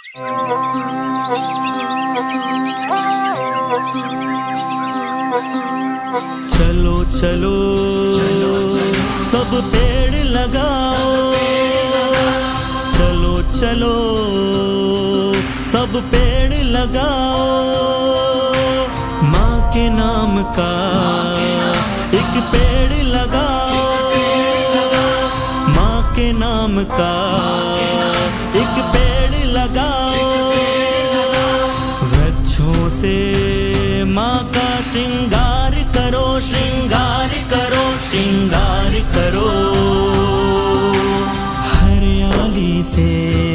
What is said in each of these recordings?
चलो चलो सब पेड़ लगाओ, चलो चलो सब पेड़ लगाओ, माँ के नाम का एक पेड़ लगाओ, माँ के नाम का एक पेड़ लगाओ। वृक्षों से माँ का श्रृंगार करो, श्रृंगार करो, श्रृंगार करो। हरियाली से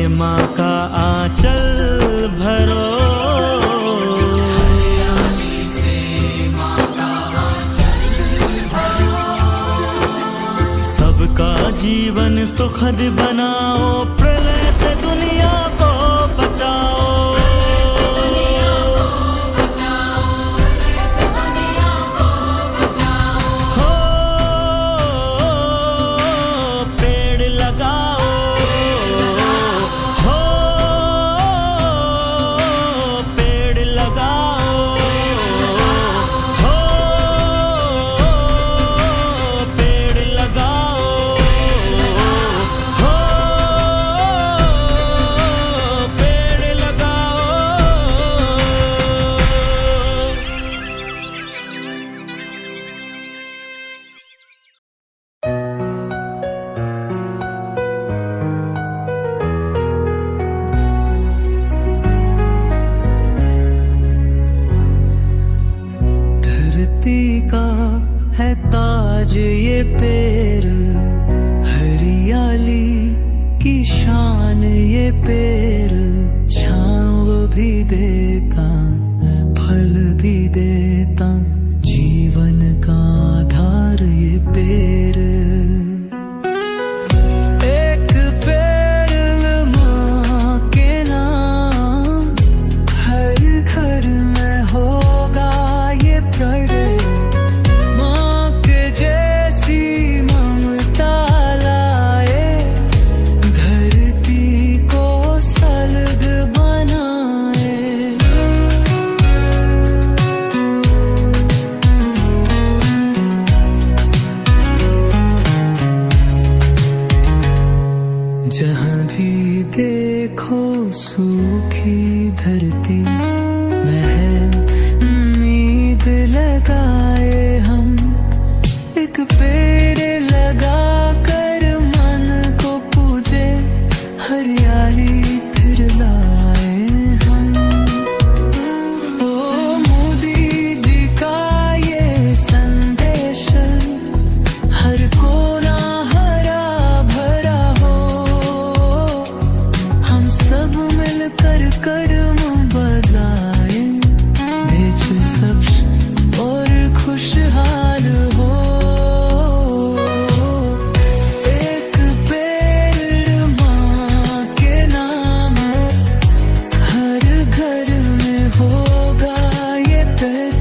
माँ का आंचल भरो, हरियाली से माँ का आंचल भरो। सबका जीवन सुखद बनाओ, प्रलय से दुनिया को बचाओ। है ताज ये पेड़, हरियाली की शान ये पेड़। छाँव भी देता, फल भी देता, जीवन का आधार ये पेड़। एक पेड़ माँ के नाम, हर घर में होगा ये प्रण। जहाँ भी देखो सूखी धरती में है उम्मीद लगाए हम। एक पेड़ लगा कर मन को पूजे, हरियाली फिर लाए हम। ओ मोदी जी का ये संदेश, हर कोना हरा भरा हो। हम सब मिलकर कदम बढ़ाए, देश स्वच्छ और खुशहाल हो। एक पेड़ माँ के नाम, हर घर में होगा ये पेड़।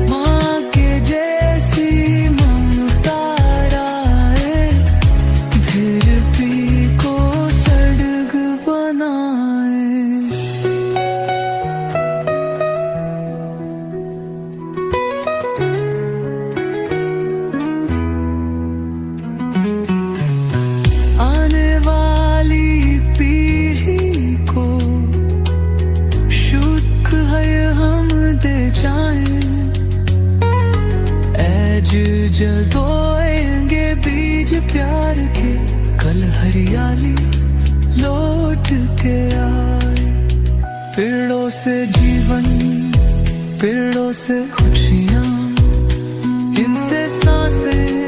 माँ के जैसी ममता राय, धरती को स्वर्ग बनाए। आने वाली पीढ़ी को शुद्ध है हम दे जाएं। ऐज जगोएंगे बीज प्यार के, कल हरियाली लौट के आए। पेड़ों से जीवन, पेड़ों से खुशियाँ, इनसे सांसें